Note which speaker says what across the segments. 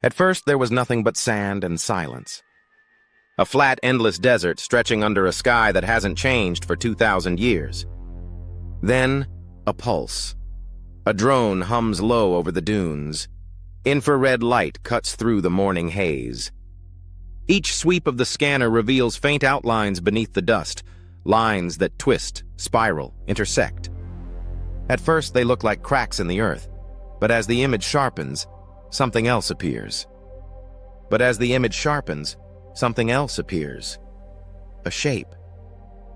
Speaker 1: At first, there was nothing but sand and silence. A flat, endless desert stretching under a sky that hasn't changed for 2,000 years. Then, a pulse. A drone hums low over the dunes. Infrared light cuts through the morning haze. Each sweep of the scanner reveals faint outlines beneath the dust, lines that twist, spiral, intersect. At first, they look like cracks in the earth, but as the image sharpens, something else appears. But as the image sharpens, something else appears. A shape,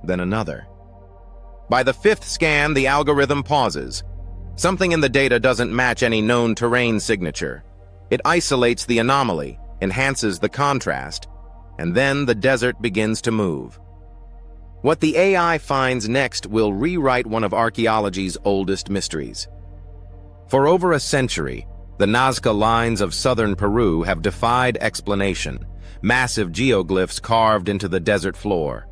Speaker 1: then another. By the fifth scan, the algorithm pauses. Something in the data doesn't match any known terrain signature. It isolates the anomaly, enhances the contrast, and then the desert begins to move. What the AI finds next will rewrite one of archaeology's oldest mysteries. For over a century, the Nazca lines of southern Peru have defied explanation, massive geoglyphs carved into the desert floor.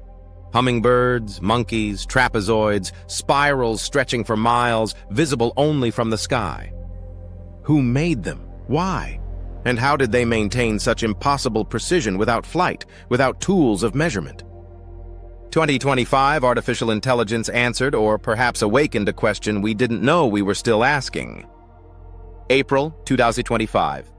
Speaker 1: Hummingbirds, monkeys, trapezoids, spirals stretching for miles, visible only from the sky. Who made them? Why? And how did they maintain such impossible precision without flight, without tools of measurement? 2025 artificial intelligence answered or perhaps awakened a question we didn't know we were still asking. April 2025.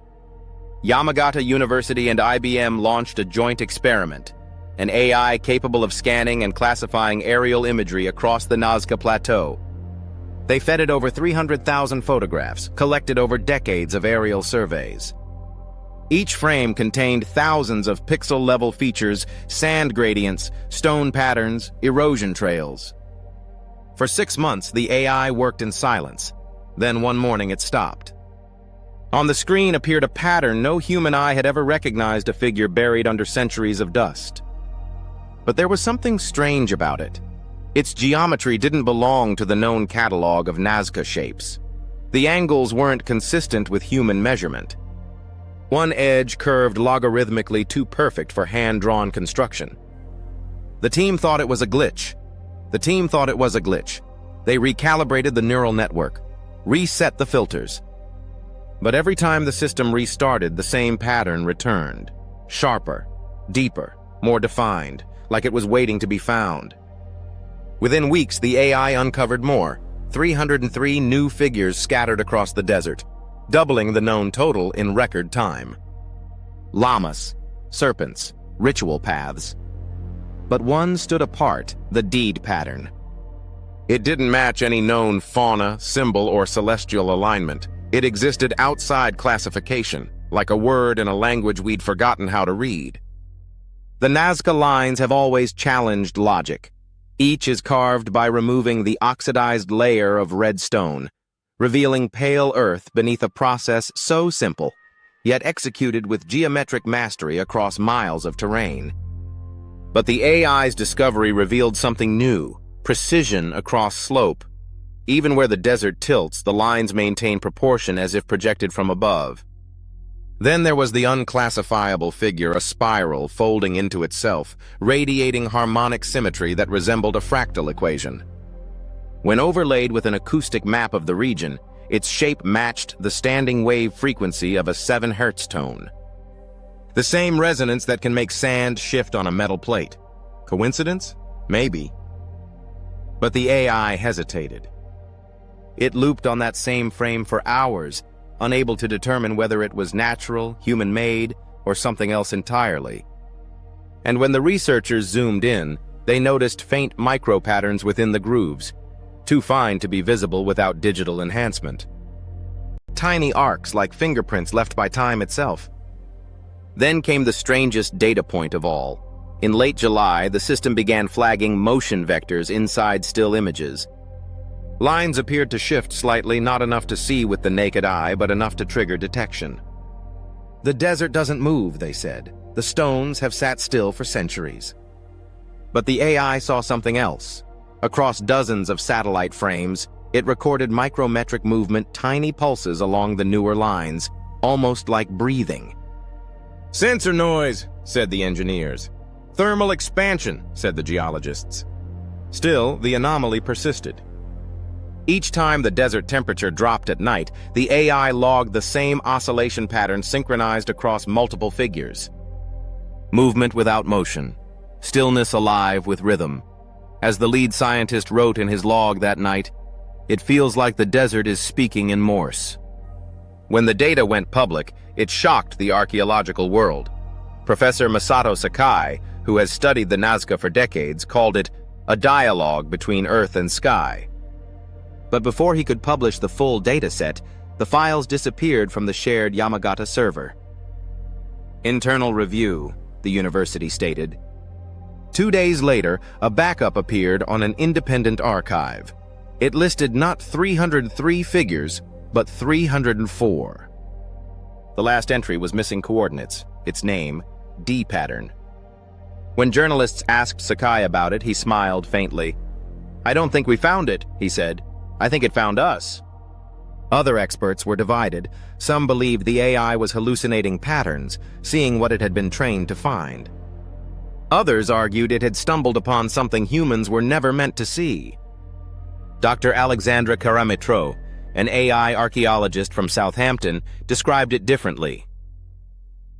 Speaker 1: Yamagata University and IBM launched a joint experiment, an AI capable of scanning and classifying aerial imagery across the Nazca Plateau. They fed it over 300,000 photographs, collected over decades of aerial surveys. Each frame contained thousands of pixel-level features, sand gradients, stone patterns, erosion trails. For 6 months, the AI worked in silence. Then one morning it stopped. On the screen appeared a pattern no human eye had ever recognized, a figure buried under centuries of dust. But there was something strange about it. Its geometry didn't belong to the known catalog of Nazca shapes. The angles weren't consistent with human measurement. One edge curved logarithmically too perfect for hand-drawn construction. The team thought it was a glitch. They recalibrated the neural network, reset the filters. But every time the system restarted, the same pattern returned. Sharper, deeper, more defined, like it was waiting to be found. Within weeks, the AI uncovered more, 303 new figures scattered across the desert, doubling the known total in record time. Llamas, serpents, ritual paths. But one stood apart, the deed pattern. It didn't match any known fauna, symbol, or celestial alignment. It existed outside classification, like a word in a language we'd forgotten how to read. The Nazca lines have always challenged logic. Each is carved by removing the oxidized layer of red stone, revealing pale earth beneath a process so simple, yet executed with geometric mastery across miles of terrain. But the AI's discovery revealed something new, precision across slope. Even where the desert tilts, the lines maintain proportion as if projected from above. Then there was the unclassifiable figure, a spiral folding into itself, radiating harmonic symmetry that resembled a fractal equation. When overlaid with an acoustic map of the region, its shape matched the standing wave frequency of a 7 Hz tone. The same resonance that can make sand shift on a metal plate. Coincidence? Maybe. But the AI hesitated. It looped on that same frame for hours, unable to determine whether it was natural, human-made, or something else entirely. And when the researchers zoomed in, they noticed faint micro-patterns within the grooves, too fine to be visible without digital enhancement. Tiny arcs like fingerprints left by time itself. Then came the strangest data point of all. In late July, the system began flagging motion vectors inside still images. Lines appeared to shift slightly, not enough to see with the naked eye, but enough to trigger detection. The desert doesn't move, they said. The stones have sat still for centuries. But the AI saw something else. Across dozens of satellite frames, it recorded micrometric movement, tiny pulses along the newer lines, almost like breathing. "Sensor noise," said the engineers. "Thermal expansion," said the geologists. Still, the anomaly persisted. Each time the desert temperature dropped at night, the AI logged the same oscillation pattern synchronized across multiple figures. Movement without motion, stillness alive with rhythm. As the lead scientist wrote in his log that night, "It feels like the desert is speaking in Morse." When the data went public, it shocked the archaeological world. Professor Masato Sakai, who has studied the Nazca for decades, called it a dialogue between Earth and sky. But before he could publish the full dataset, the files disappeared from the shared Yamagata server. Internal review, the university stated. 2 days later, a backup appeared on an independent archive. It listed not 303 figures, but 304. The last entry was missing coordinates, its name, D pattern. When journalists asked Sakai about it, he smiled faintly. "I don't think we found it," he said. "I think it found us." Other experts were divided. Some believed the AI was hallucinating patterns, seeing what it had been trained to find. Others argued it had stumbled upon something humans were never meant to see. Dr. Alexandra Karamitro, an AI archaeologist from Southampton, described it differently.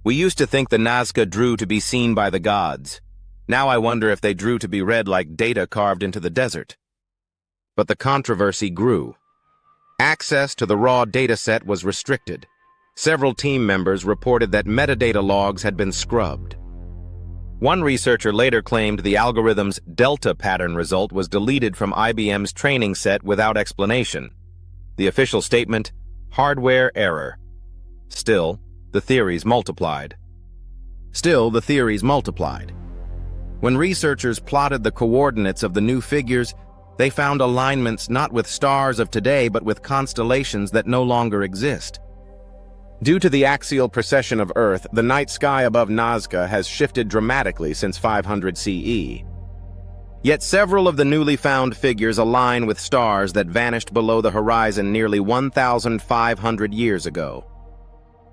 Speaker 1: "We used to think the Nazca drew to be seen by the gods. Now I wonder if they drew to be read like data carved into the desert." But the controversy grew. Access to the raw dataset was restricted. Several team members reported that metadata logs had been scrubbed. One researcher later claimed the algorithm's delta pattern result was deleted from IBM's training set without explanation. The official statement, hardware error. Still, the theories multiplied. When researchers plotted the coordinates of the new figures, they found alignments not with stars of today but with constellations that no longer exist. Due to the axial precession of Earth, the night sky above Nazca has shifted dramatically since 500 CE. Yet several of the newly found figures align with stars that vanished below the horizon nearly 1,500 years ago.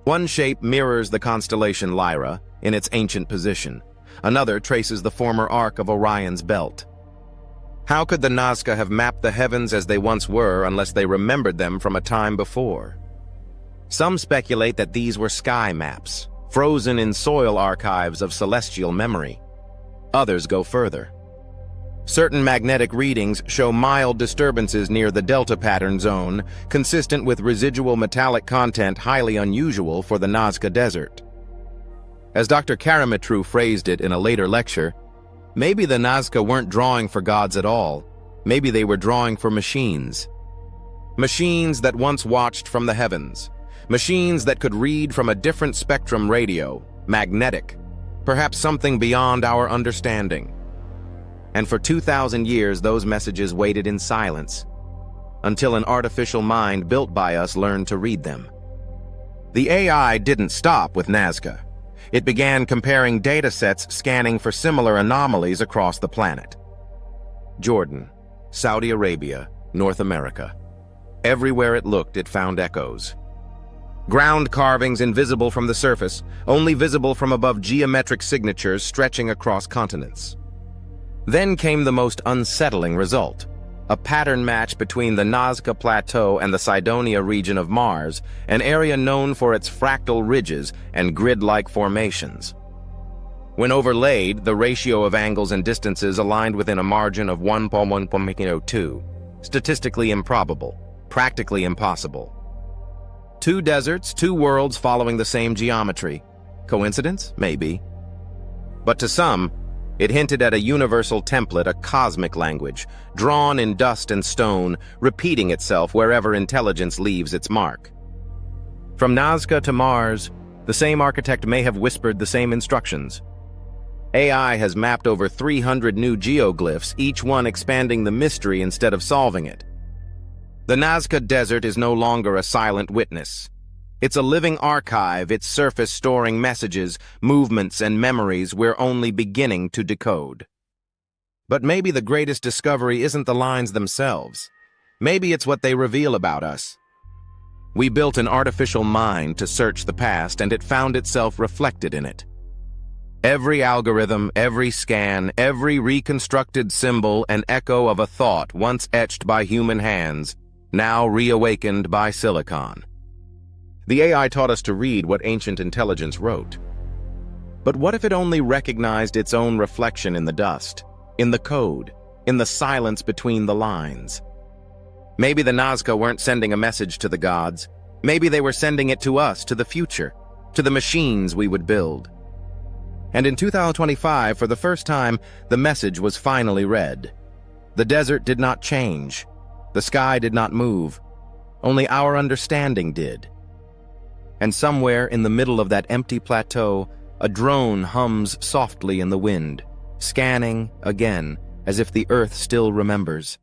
Speaker 1: One shape mirrors the constellation Lyra in its ancient position. Another traces the former arc of Orion's belt. How could the Nazca have mapped the heavens as they once were unless they remembered them from a time before? Some speculate that these were sky maps, frozen in soil archives of celestial memory. Others go further. Certain magnetic readings show mild disturbances near the delta pattern zone, consistent with residual metallic content highly unusual for the Nazca Desert. As Dr. Karamitru phrased it in a later lecture, maybe the Nazca weren't drawing for gods at all. Maybe they were drawing for machines. Machines that once watched from the heavens. Machines that could read from a different spectrum radio, magnetic, perhaps something beyond our understanding. And for 2,000 years, those messages waited in silence, until an artificial mind built by us learned to read them. The AI didn't stop with Nazca. It began comparing datasets scanning for similar anomalies across the planet. Jordan, Saudi Arabia, North America. Everywhere it looked, it found echoes. Ground carvings invisible from the surface, only visible from above geometric signatures stretching across continents. Then came the most unsettling result, a pattern match between the Nazca Plateau and the Cydonia region of Mars, an area known for its fractal ridges and grid-like formations. When overlaid, the ratio of angles and distances aligned within a margin of 1.1.02, statistically improbable, practically impossible. Two deserts, two worlds following the same geometry. Coincidence? Maybe. But to some, it hinted at a universal template, a cosmic language, drawn in dust and stone, repeating itself wherever intelligence leaves its mark. From Nazca to Mars, the same architect may have whispered the same instructions. AI has mapped over 300 new geoglyphs, each one expanding the mystery instead of solving it. The Nazca Desert is no longer a silent witness. It's a living archive, its surface storing messages, movements, and memories we're only beginning to decode. But maybe the greatest discovery isn't the lines themselves. Maybe it's what they reveal about us. We built an artificial mind to search the past, and it found itself reflected in it. Every algorithm, every scan, every reconstructed symbol, an echo of a thought once etched by human hands, now reawakened by silicon. The AI taught us to read what ancient intelligence wrote. But what if it only recognized its own reflection in the dust, in the code, in the silence between the lines? Maybe the Nazca weren't sending a message to the gods. Maybe they were sending it to us, to the future, to the machines we would build. And in 2025, for the first time, the message was finally read. The desert did not change. The sky did not move. Only our understanding did. And somewhere in the middle of that empty plateau, a drone hums softly in the wind, scanning again, as if the earth still remembers.